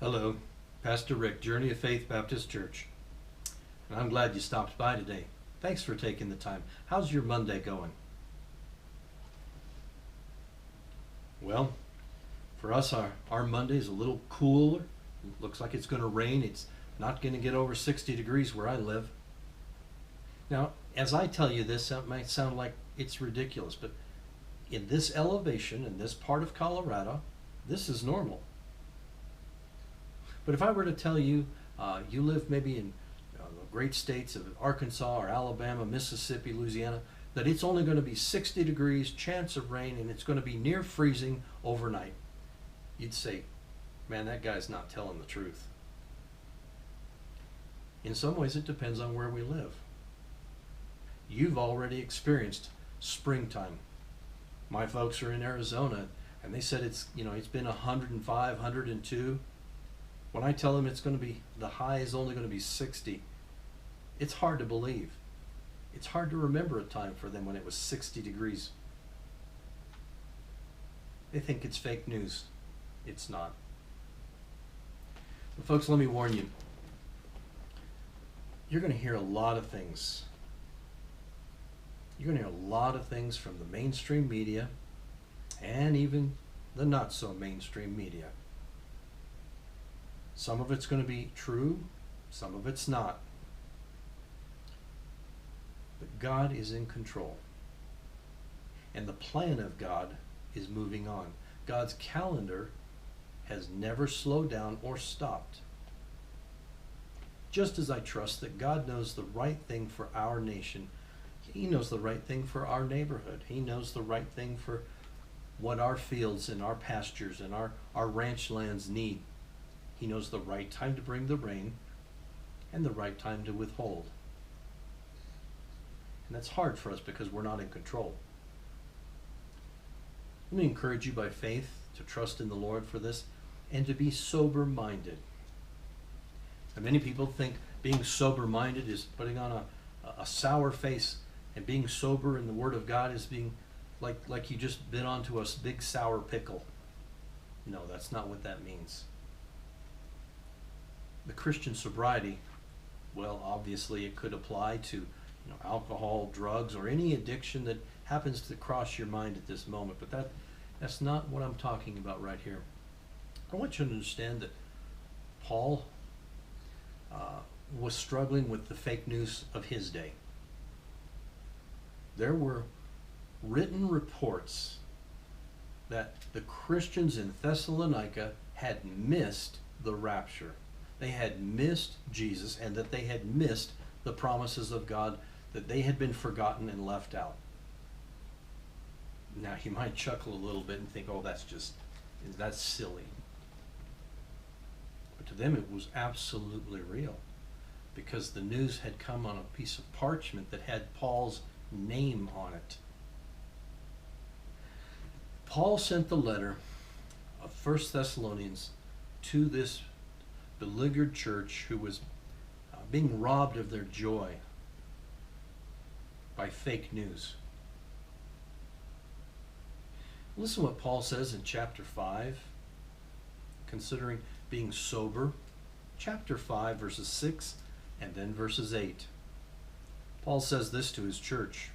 Hello, Pastor Rick, Journey of Faith Baptist Church. And I'm glad you stopped by today. Thanks for taking the time. How's your Monday going? Well, for us, our Monday is a little cooler. It looks like it's going to rain. It's not going to get over 60 degrees where I live. Now, as I tell you this, that might sound like it's ridiculous, but in this elevation, in this part of Colorado, this is normal. But if I were to tell you, you live maybe in the great states of Arkansas or Alabama, Mississippi, Louisiana, that it's only going to be 60 degrees, chance of rain, and it's going to be near freezing overnight, you'd say, man, that guy's not telling the truth. In some ways, it depends on where we live. You've already experienced springtime. My folks are in Arizona, and they said it's been 105, 102. When I tell them it's going to be, the high is only going to be 60, it's hard to believe. It's hard to remember a time for them when it was 60 degrees. They think it's fake news. It's not. But folks, let me warn you. You're going to hear a lot of things. You're going to hear a lot of things from the mainstream media and even the not so mainstream media. Some of it's going to be true, some of it's not. But God is in control. And the plan of God is moving on. God's calendar has never slowed down or stopped. Just as I trust that God knows the right thing for our nation, He knows the right thing for our neighborhood. He knows the right thing for what our fields and our pastures and our ranch lands need. He knows the right time to bring the rain and the right time to withhold. And that's hard for us because we're not in control. Let me encourage you by faith to trust in the Lord for this and to be sober-minded. And many people think being sober-minded is putting on a sour face, and being sober in the Word of God is being like you just bit onto a big sour pickle. No, that's not what that means. The Christian sobriety, well, obviously it could apply to alcohol, drugs, or any addiction that happens to cross your mind at this moment. But that's not what I'm talking about right here. I want you to understand that Paul was struggling with the fake news of his day. There were written reports that the Christians in Thessalonica had missed the rapture. They had missed Jesus, and that they had missed the promises of God, that they had been forgotten and left out. Now, you might chuckle a little bit and think, oh, that's silly. But to them it was absolutely real, because the news had come on a piece of parchment that had Paul's name on it. Paul sent the letter of 1 Thessalonians to this beleaguered church who was being robbed of their joy by fake news. Listen to what Paul says in chapter 5, considering being sober. Chapter 5, verses 6 and then verses 8. Paul says this to his church.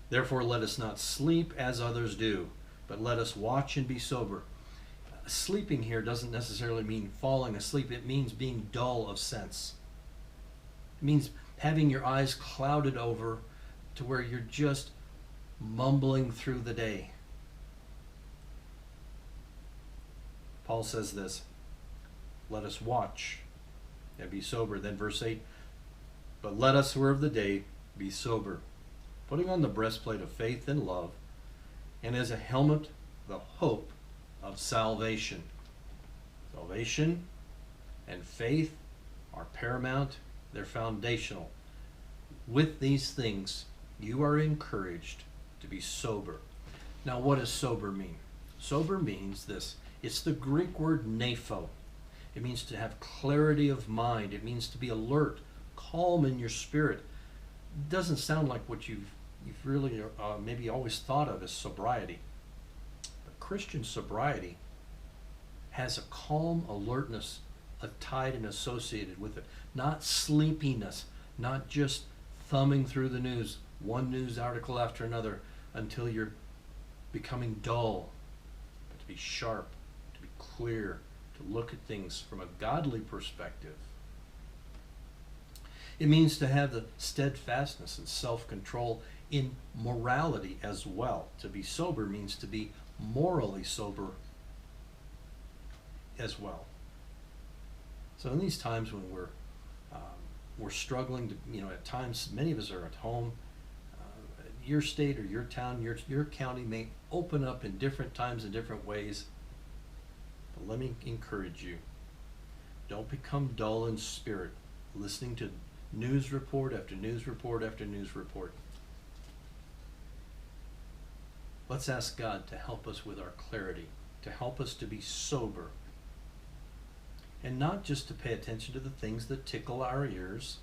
Therefore let us not sleep as others do, but let us watch and be sober. Sleeping here doesn't necessarily mean falling asleep. It means being dull of sense. It means having your eyes clouded over to where you're just mumbling through the day. Paul says this, let us watch and be sober. Then verse 8, but let us who are of the day be sober, putting on the breastplate of faith and love, and as a helmet the hope of salvation. Salvation and faith are paramount. They're foundational. With these things, you are encouraged to be sober. Now, what does sober mean? Sober means this. It's the Greek word nepho. It means to have clarity of mind. It means to be alert, calm in your spirit. It doesn't sound like what you've really maybe always thought of as sobriety. But Christian sobriety has a calm alertness tied and associated with it. Not sleepiness, not just thumbing through the news, one news article after another until you're becoming dull, but to be sharp, to be clear, to look at things from a godly perspective. It means to have the steadfastness and self-control in morality as well. To be sober means to be morally sober as well. So in these times when we're struggling to, at times many of us are at home. Your state or your town, your county may open up in different times in different ways. But let me encourage you, don't become dull in spirit, listening to news report after news report after news report. Let's ask God to help us with our clarity, to help us to be sober, and not just to pay attention to the things that tickle our ears.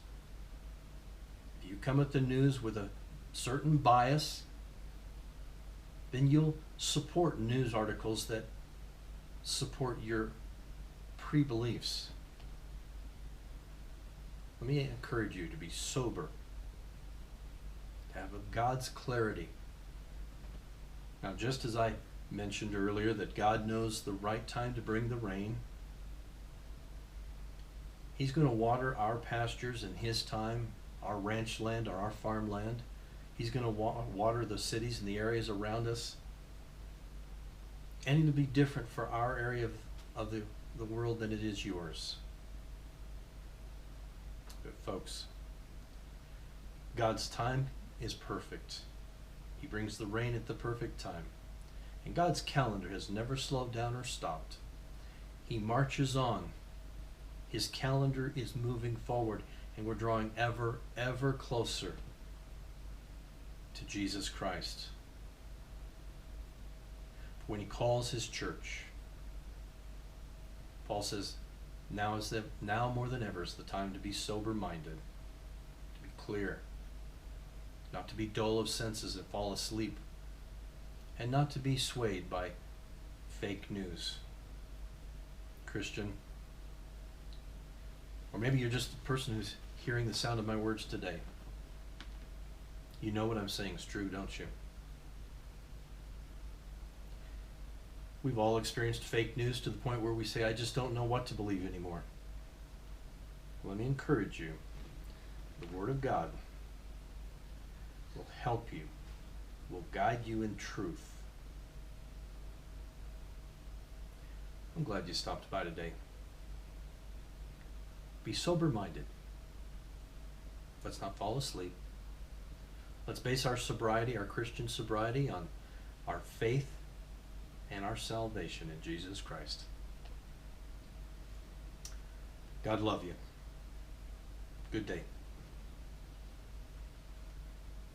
If you come at the news with a certain bias, then you'll support news articles that support your pre-beliefs. Let me encourage you to be sober, to have God's clarity. Now, just as I mentioned earlier that God knows the right time to bring the rain, He's going to water our pastures in His time, our ranch land or our farmland. He's going to water the cities and the areas around us. And it'll be different for our area of the world than it is yours. But folks, God's time is perfect. He brings the rain at the perfect time. And God's calendar has never slowed down or stopped. He marches on. His calendar is moving forward, and we're drawing ever, ever closer to Jesus Christ. When He calls His church, Paul says, now more than ever is the time to be sober-minded, to be clear, not to be dull of senses and fall asleep, and not to be swayed by fake news. Christian, or maybe you're just the person who's hearing the sound of my words today. You know what I'm saying is true, don't you? We've all experienced fake news to the point where we say, I just don't know what to believe anymore. Let me encourage you. The Word of God will help you, will guide you in truth. I'm glad you stopped by today. Be sober-minded. Let's not fall asleep. Let's base our sobriety, our Christian sobriety, on our faith and our salvation in Jesus Christ. God love you. Good day.